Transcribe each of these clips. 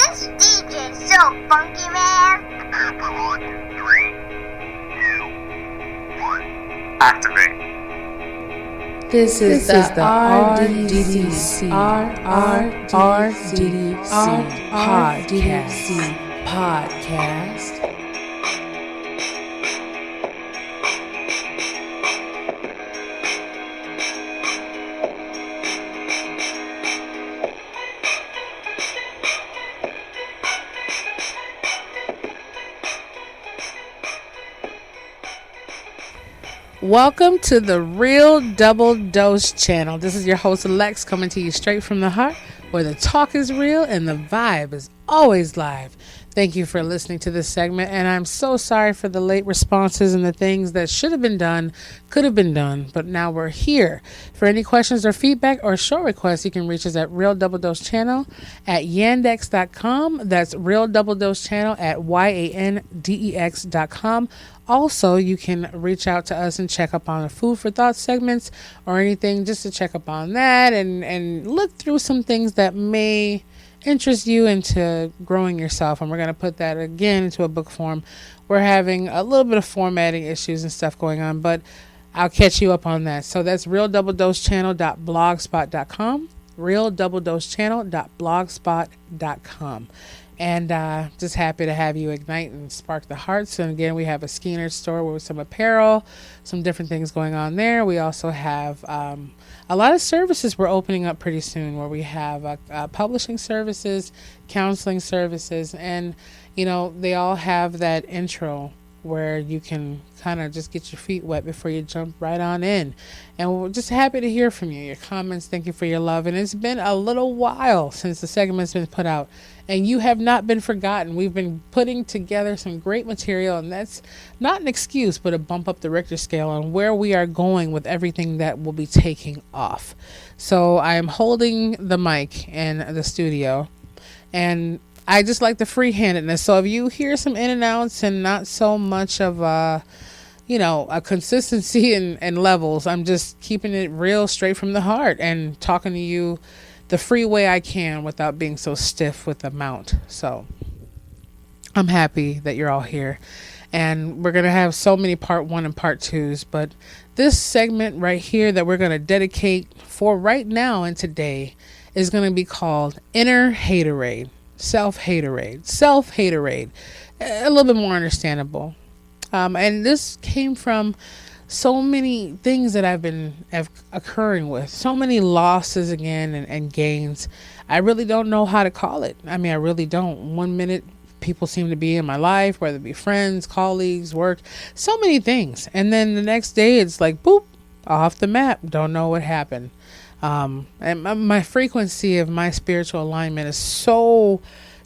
This DJ's so funky, man. On 3, 2, 1. Activate. This is the RDDC podcast. Welcome to the Real Double Dose channel. This is your host Lex coming to you straight from the heart, where the talk is real and the vibe is always live. Thank you for listening to this segment, and I'm so sorry for the late responses and the things that should have been done, could have been done, but now we're here. For any questions or feedback or show requests, you can reach us at Real Double Dose Channel at yandex.com. That's Real Double Dose Channel at yandex.com. Also, you can reach out to us and check up on the food for thought segments or anything, just to check up on that and look through some things that may interest you into growing yourself. And we're going to put that again into a book form. We're having a little bit of formatting issues and stuff going on, but I'll catch you up on that. So that's realdoubledosechannel.blogspot.com, realdoubledosechannel.blogspot.com. And just happy to have you ignite and spark the hearts. And again, we have a Skinner store with some apparel, some different things going on there. We also have a lot of services we're opening up pretty soon, where we have publishing services, counseling services, and, you know, they all have that intro where you can kind of just get your feet wet before you jump right on in. And we're just happy to hear from you, your comments. Thank you for your love. And it's been a little while since the segment's been put out, and you have not been forgotten. We've been putting together some great material, and that's not an excuse, but a bump up the Richter scale on where we are going with everything that will be taking off. So I am holding the mic in the studio, and I just like the free-handedness. So if you hear some in and outs and not so much of a consistency and levels, I'm just keeping it real, straight from the heart, and talking to you the free way I can without being so stiff with the mount. So I'm happy that you're all here. And we're going to have so many part 1 and part 2s, but this segment right here that we're going to dedicate for right now and today is going to be called Inner Haterade. Self-haterade, a little bit more understandable. And this came from so many things that have occurring with so many losses again and gains. I really don't know how to call it. I mean, I really don't. One minute people seem to be in my life, whether it be friends, colleagues, work, so many things. And then the next day it's like, boop, off the map. Don't know what happened. And my frequency of my spiritual alignment is so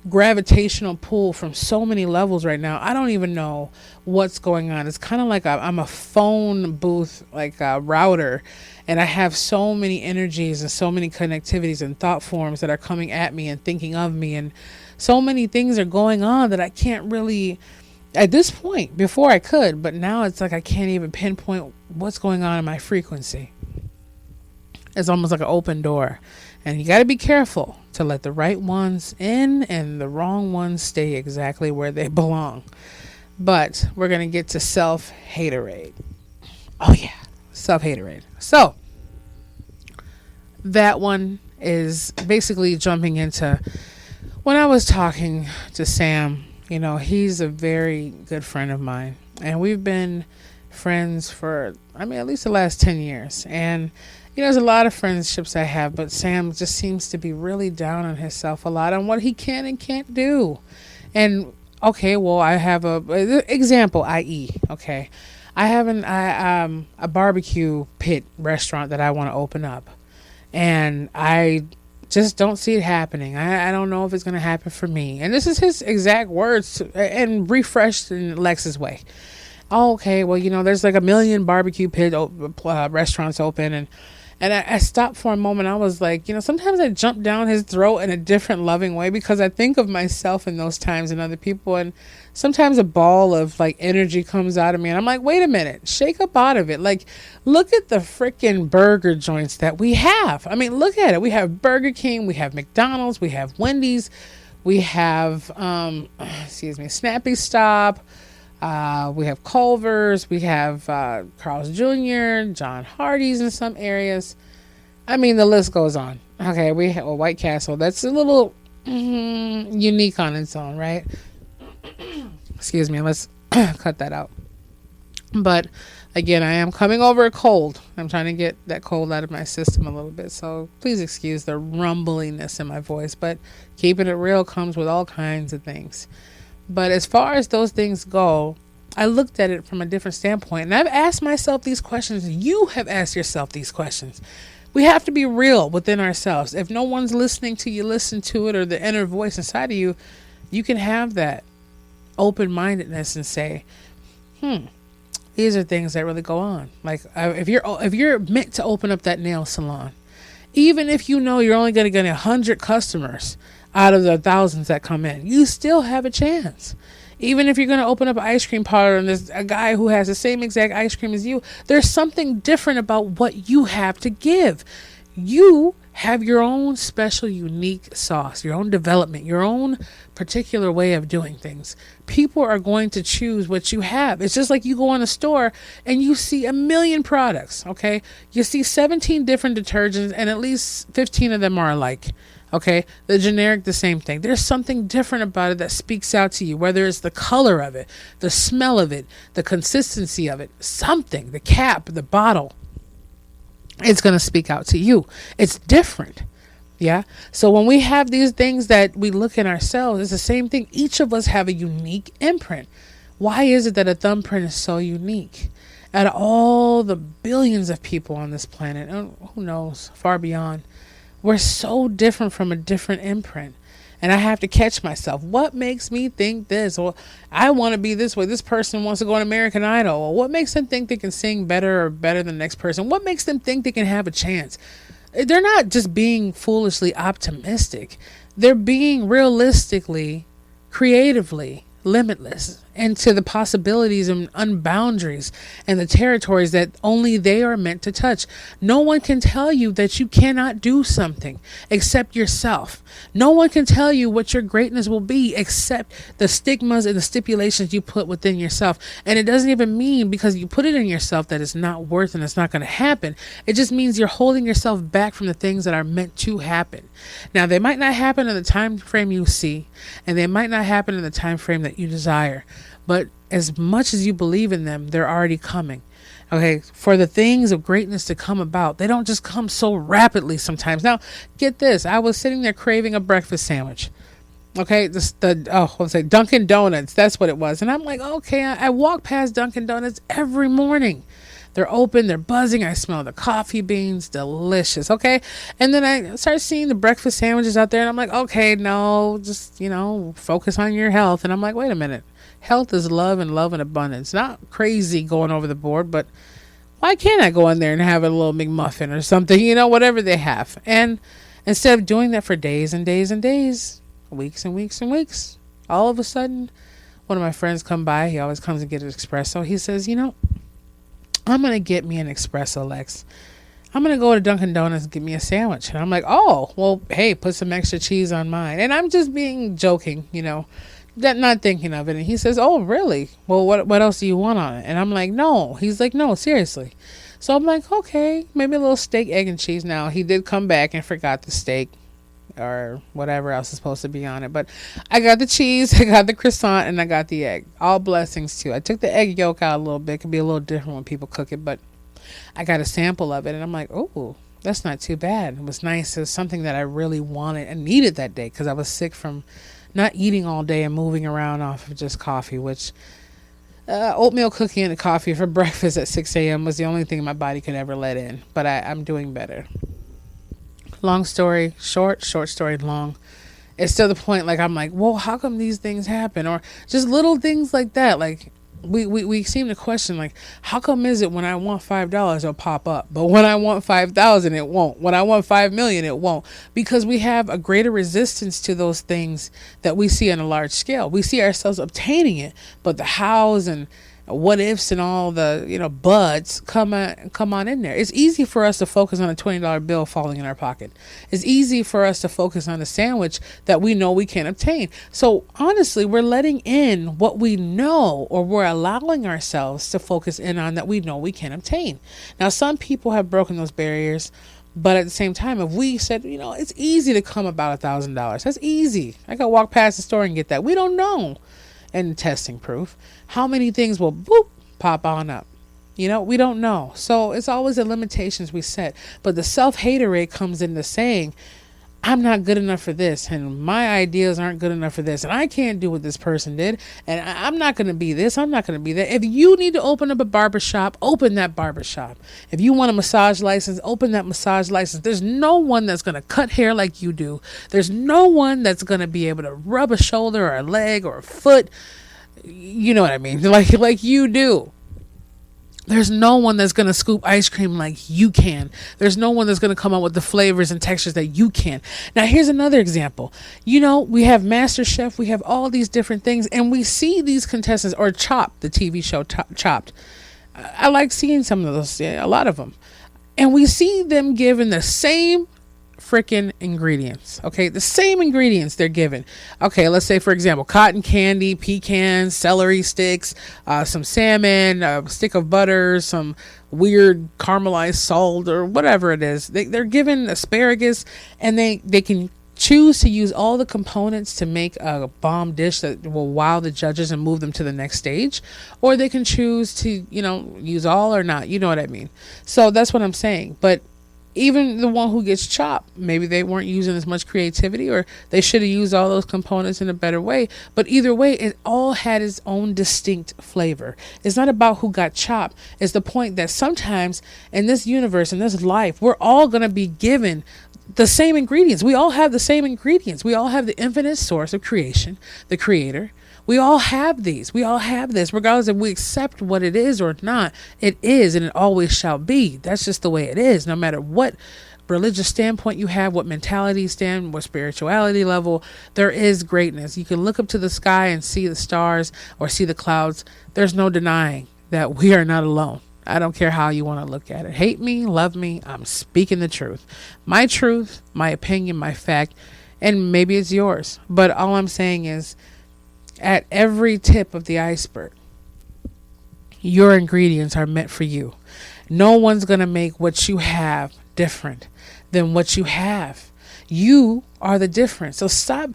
gravitational pull from so many levels right now. I don't even know what's going on. It's kind of like I'm a phone booth, like a router, and I have so many energies and so many connectivities and thought forms that are coming at me and thinking of me, and so many things are going on that I can't really, at this point, before I could, but now it's like I can't even pinpoint what's going on in my frequency. It's almost like an open door, and you got to be careful to let the right ones in and the wrong ones stay exactly where they belong. But we're going to get to self-haterade. Oh yeah, self-haterade. So that one is basically jumping into when I was talking to Sam. You know, he's a very good friend of mine, and we've been friends for, at least the last 10 years. And you know, there's a lot of friendships I have, but Sam just seems to be really down on himself a lot on what he can and can't do. And okay, well, I have a example, i.e., okay, I have a barbecue pit restaurant that I want to open up, and I just don't see it happening. I don't know if it's going to happen for me. And this is his exact words, and refreshed in Lex's way. Oh, okay, well, you know, there's like a million barbecue pit restaurants open, and I stopped for a moment. I was like, you know, sometimes I jump down his throat in a different loving way, because I think of myself in those times and other people, and sometimes a ball of like energy comes out of me, and I'm like, wait a minute, shake up out of it. Like, look at the freaking burger joints that we have. I mean, look at it. We have Burger King, we have McDonald's, we have Wendy's, We have, Snappy Stop. We have Culver's. We have Carl's Jr., John Hardy's in some areas. I mean, the list goes on. Okay, we have a White Castle. That's a little unique on its own, right? Excuse me. Let's cut that out. But again, I am coming over a cold. I'm trying to get that cold out of my system a little bit. So please excuse the rumbliness in my voice. But keeping it real comes with all kinds of things. But as far as those things go, I looked at it from a different standpoint. And I've asked myself these questions. You have asked yourself these questions. We have to be real within ourselves. If no one's listening to you, listen to it, or the inner voice inside of you, you can have that open-mindedness and say, these are things that really go on. Like if you're meant to open up that nail salon, even if you know you're only going to get 100 customers out of the thousands that come in, you still have a chance. Even if you're going to open up an ice cream parlor and there's a guy who has the same exact ice cream as you, there's something different about what you have to give. You have your own special, unique sauce, your own development, your own particular way of doing things. People are going to choose what you have. It's just like you go in a store and you see 1 million products, okay? You see 17 different detergents and at least 15 of them are alike, okay? The generic, the same thing. There's something different about it that speaks out to you, whether it's the color of it, the smell of it, the consistency of it, something, the cap, the bottle. It's going to speak out to you. It's different. Yeah. So when we have these things that we look in ourselves, it's the same thing. Each of us have a unique imprint. Why is it that a thumbprint is so unique? Out of all the billions of people on this planet, and who knows, far beyond, we're so different from a different imprint. And I have to catch myself. What makes me think this? Well, I want to be this way. This person wants to go on American Idol. Well, what makes them think they can sing better or better than the next person? What makes them think they can have a chance? They're not just being foolishly optimistic. They're being realistically, creatively limitless into the possibilities and unboundaries and the territories that only they are meant to touch. No one can tell you that you cannot do something except yourself. No one can tell you what your greatness will be except the stigmas and the stipulations you put within yourself. And it doesn't even mean because you put it in yourself that it's not worth and it's not going to happen. It just means you're holding yourself back from the things that are meant to happen. Now, they might not happen in the time frame you see, and they might not happen in the time frame that you desire. But as much as you believe in them, they're already coming. Okay, for the things of greatness to come about, they don't just come so rapidly sometimes. Now, get this. I was sitting there craving a breakfast sandwich. Okay, Dunkin' Donuts. That's what it was. And I'm like, okay, I walk past Dunkin' Donuts every morning. They're open, they're buzzing. I smell the coffee beans, delicious. Okay. And then I start seeing the breakfast sandwiches out there and I'm like, okay, no, just, focus on your health. And I'm like, wait a minute. Health is love and abundance. Not crazy going over the board, but why can't I go in there and have a little McMuffin or something, whatever they have. And instead of doing that for days and days and days, weeks and weeks and weeks, all of a sudden, one of my friends come by. He always comes and get an espresso. He says, I'm going to get me an espresso, Lex. I'm going to go to Dunkin' Donuts and get me a sandwich. And I'm like, oh, well, hey, put some extra cheese on mine. And I'm just being joking, not thinking of it. And he says, oh, really? Well, what else do you want on it? And I'm like, no. He's like, no, seriously. So I'm like, okay, maybe a little steak, egg, and cheese. Now, he did come back and forgot the steak or whatever else is supposed to be on it. But I got the cheese, I got the croissant, and I got the egg. All blessings too. I took the egg yolk out a little bit. It can be a little different when people cook it, but I got a sample of it, and I'm like, oh, that's not too bad. It was nice. It was something that I really wanted and needed that day because I was sick from not eating all day and moving around off of just coffee, which oatmeal cookie and coffee for breakfast at 6 a.m. was the only thing my body could ever let in. But I'm doing better. Long story short, short story long. It's to the point I'm like, well, how come these things happen? Or just little things like that. Like we seem to question, how come is it when I want $5 it'll pop up, but when I want 5,000 it won't. When I want 5 million it won't, because we have a greater resistance to those things that we see on a large scale. We see ourselves obtaining it, but the hows and what ifs and all the buts come on in there. It's easy for us to focus on a $20 bill falling in our pocket. It's easy for us to focus on a sandwich that we know we can't obtain. So honestly, we're letting in what we know, or we're allowing ourselves to focus in on that we know we can't obtain. Now, some people have broken those barriers, but at the same time, if we said, it's easy to come about $1,000, that's easy. I can walk past the store and get that. We don't know. And testing proof, how many things will pop on up? We don't know. So it's always the limitations we set. But the self-haterade comes into saying, I'm not good enough for this, and my ideas aren't good enough for this, and I can't do what this person did, and I'm not going to be this, I'm not going to be that. If you need to open up a barbershop, open that barbershop. If you want a massage license, open that massage license. There's no one that's going to cut hair like you do. There's no one that's going to be able to rub a shoulder or a leg or a foot. You know what I mean? Like you do. There's no one that's going to scoop ice cream like you can. There's no one that's going to come up with the flavors and textures that you can. Now, here's another example. We have MasterChef. We have all these different things. And we see these contestants, or Chopped, the TV show Chopped. I like seeing some of those, a lot of them. And we see them given the same freaking ingredients. Okay, the same ingredients they're given. Okay, let's say, for example, cotton candy, pecans, celery sticks, some salmon, a stick of butter, some weird caramelized salt, or whatever it is. They're given asparagus, and they can choose to use all the components to make a bomb dish that will wow the judges and move them to the next stage, or they can choose to use all or not. You know what I mean? So that's what I'm saying. But even the one who gets chopped, maybe they weren't using as much creativity, or they should have used all those components in a better way. But either way, it all had its own distinct flavor. It's not about who got chopped. It's the point that sometimes in this universe, in this life, we're all going to be given the same ingredients. We all have the same ingredients. We all have the infinite source of creation, the creator. We all have these. We all have this, regardless if we accept what it is or not. It is, and it always shall be. That's just the way it is. No matter what religious standpoint you have, what mentality stand, what spirituality level, there is greatness. You can look up to the sky and see the stars or see the clouds. There's no denying that we are not alone. I don't care how you want to look at it. Hate me, love me, I'm speaking the truth. My truth, my opinion, my fact, and maybe it's yours. But all I'm saying is, at every tip of the iceberg, your ingredients are meant for you. No one's going to make what you have different than what you have. You are the difference. So stop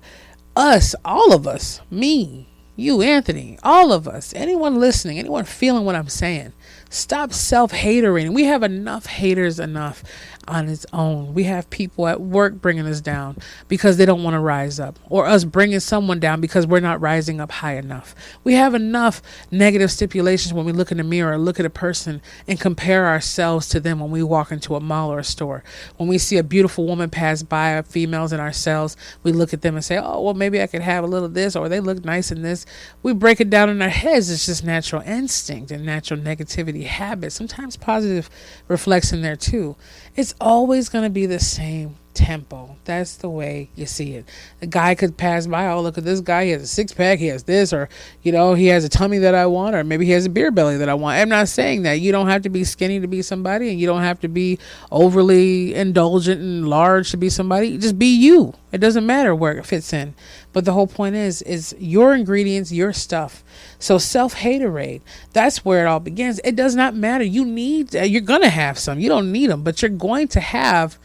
us, all of us, me, you, Anthony, all of us, anyone listening, anyone feeling what I'm saying. Stop self-hatering. We have enough haters enough on its own. We have people at work bringing us down because they don't want to rise up, or us bringing someone down because we're not rising up high enough. We have enough negative stipulations when we look in the mirror or look at a person and compare ourselves to them when we walk into a mall or a store. When we see a beautiful woman pass by, females and ourselves, we look at them and say, oh, well, maybe I could have a little this, or they look nice in this. We break it down in our heads. It's just natural instinct and natural negativity habit. Sometimes positive reflects in there too. It's always going to be the same tempo. That's the way you see it. The guy could pass by, oh, look at this guy, he has a six-pack, he has this, or he has a tummy that I want, or maybe he has a beer belly that I want. I'm not saying that you don't have to be skinny to be somebody, and you don't have to be overly indulgent and large to be somebody. Just be you. It doesn't matter where it fits in. But the whole point is your ingredients, your stuff. So self-haterade, that's where it all begins. It does not matter. You're going to have some. You don't need them, but you're going to have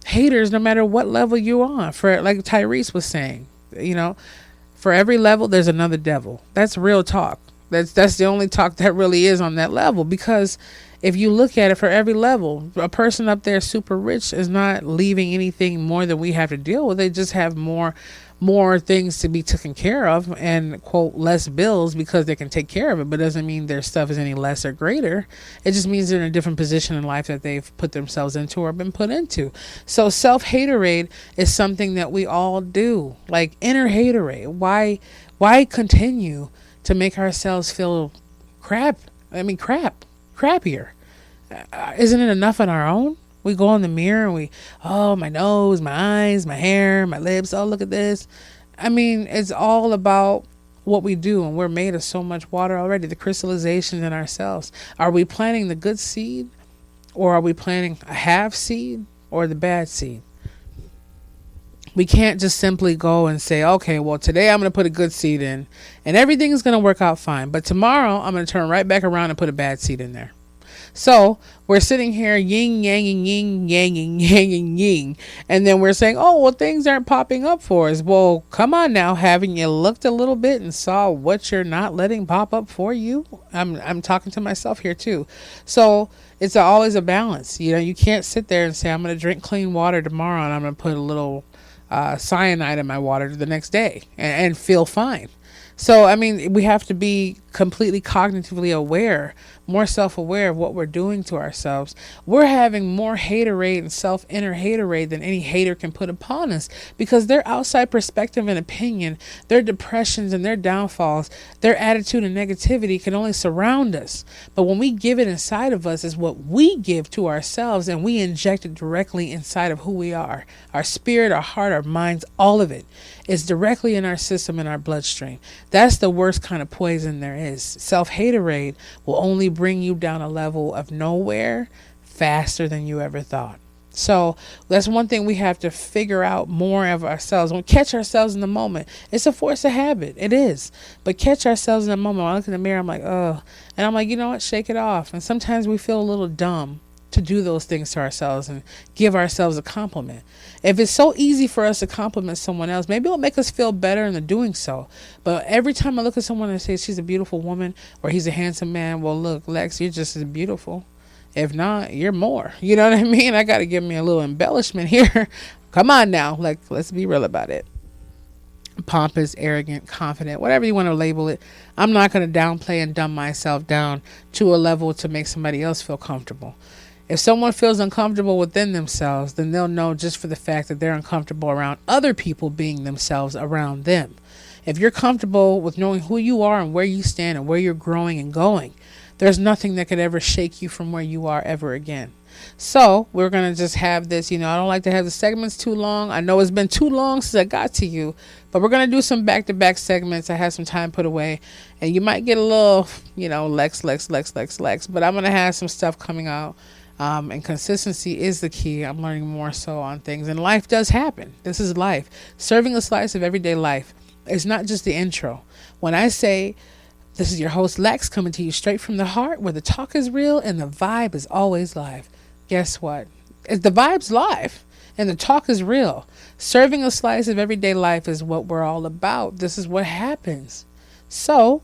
haters no matter what level you're on. For, like Tyrese was saying, for every level, there's another devil. That's real talk. That's the only talk that really is on that level, because if you look at it, for every level, a person up there super rich is not leaving anything more than we have to deal with. They just have more things to be taken care of, and quote, less bills, because they can take care of it, but doesn't mean their stuff is any less or greater. It just means they're in a different position in life that they've put themselves into or been put into. So self-haterade is something that we all do, like inner haterade. Why continue to make ourselves feel crappier? Isn't it enough on our own? We go in the mirror and my nose, my eyes, my hair, my lips. Oh, look at this. I mean, it's all about what we do, and we're made of so much water already, the crystallizations in our cells. Are we planting the good seed, or are we planting a half seed or the bad seed? We can't just simply go and say, okay, well, today I'm going to put a good seed in and everything is going to work out fine. But tomorrow I'm going to turn right back around and put a bad seed in there. So we're sitting here yin yanging, yin yanging, yanging, yin. And then we're saying, oh, well, things aren't popping up for us. Well, come on now. Haven't you looked a little bit and saw what you're not letting pop up for you? I'm talking to myself here too. So it's always a balance. You know, you can't sit there and say, I'm going to drink clean water tomorrow and I'm going to put a little cyanide in my water the next day and feel fine. So, I mean, we have to be completely cognitively aware, more self-aware of what we're doing to ourselves. We're having more haterade and self-inner haterade than any hater can put upon us, because their outside perspective and opinion, their depressions and their downfalls, their attitude and negativity can only surround us. But when we give it inside of us is what we give to ourselves, and we inject it directly inside of who we are. Our spirit, our heart, our minds, all of it is directly in our system, in our bloodstream. That's the worst kind of poison there is. Self-haterade will only bring you down a level of nowhere faster than you ever thought. So that's one thing we have to figure out more of ourselves. When we catch ourselves in the moment, it's a force of habit. It is. But catch ourselves in the moment. When I look in the mirror, I'm like, oh. And I'm like, you know what? Shake it off. And sometimes we feel a little dumb to do those things to ourselves and give ourselves a compliment. If it's so easy for us to compliment someone else, maybe it'll make us feel better in the doing so. But every time I look at someone and say she's a beautiful woman or he's a handsome man, well, look, Lex, you're just as beautiful. If not, you're more. You know what I mean? I got to give me a little embellishment here. Come on now. Like, let's be real about it. Pompous, arrogant, confident, whatever you want to label it. I'm not going to downplay and dumb myself down to a level to make somebody else feel comfortable. If someone feels uncomfortable within themselves, then they'll know just for the fact that they're uncomfortable around other people being themselves around them. If you're comfortable with knowing who you are and where you stand and where you're growing and going, there's nothing that could ever shake you from where you are ever again. So we're going to just have this, I don't like to have the segments too long. I know it's been too long since I got to you, but we're going to do some back-to-back segments. I have some time put away, and you might get a little, Lex, but I'm going to have some stuff coming out. And consistency is the key. I'm learning more so on things, and life does happen. This is life. Serving a slice of everyday life. It's not just the intro. When I say this is your host Lex coming to you straight from the heart, where the talk is real and the vibe is always live. Guess what? The vibe's live and the talk is real. Serving a slice of everyday life is what we're all about. This is what happens. So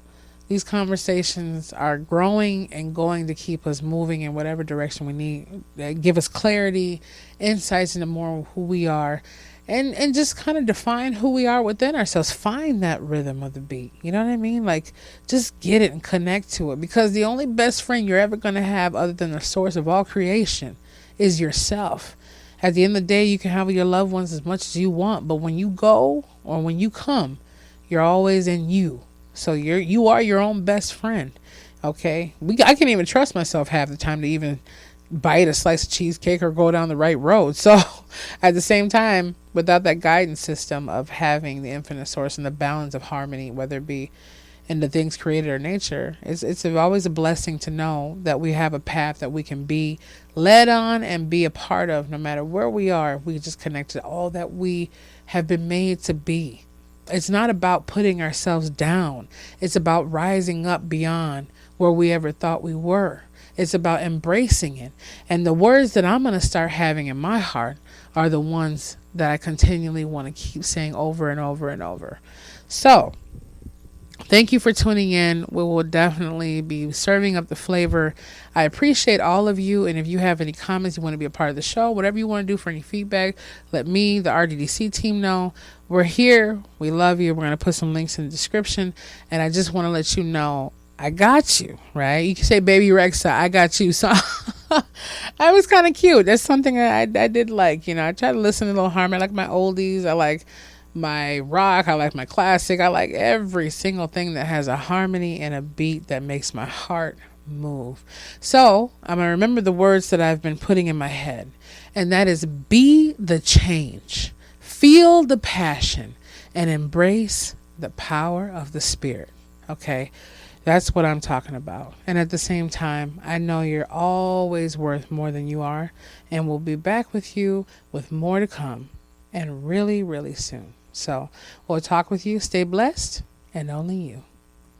these conversations are growing and going to keep us moving in whatever direction we need. They give us clarity, insights into more who we are, and just kind of define who we are within ourselves. Find that rhythm of the beat. You know what I mean? Like, just get it and connect to it, because the only best friend you're ever going to have other than the source of all creation is yourself. At the end of the day, you can have your loved ones as much as you want, but when you go or when you come, you're always in you. So you are your own best friend. Okay. I can't even trust myself half the time to even bite a slice of cheesecake or go down the right road. So at the same time, without that guidance system of having the infinite source and the balance of harmony, whether it be in the things created or nature, it's always a blessing to know that we have a path that we can be led on and be a part of. No matter where we are, we just connect to all that we have been made to be. It's not about putting ourselves down. It's about rising up beyond where we ever thought we were. It's about embracing it. And the words that I'm going to start having in my heart are the ones that I continually want to keep saying over and over and over. So thank you for tuning in. We will definitely be serving up the flavor. I appreciate all of you. And if you have any comments, you want to be a part of the show, whatever you want to do for any feedback, let me, the RDDC team, know. We're here. We love you. We're going to put some links in the description. And I just want to let you know, I got you, right? You can say, Baby Rexa, I got you. So I was kind of cute. That's something I did like. I try to listen to a little harmony. I like my oldies. I like my rock. I like my classic. I like every single thing that has a harmony and a beat that makes my heart move. So I'm going to remember the words that I've been putting in my head. And that is, be the change. Feel the passion and embrace the power of the Spirit. Okay? That's what I'm talking about. And at the same time, I know you're always worth more than you are. And we'll be back with you with more to come. And really, really soon. So we'll talk with you. Stay blessed and only you.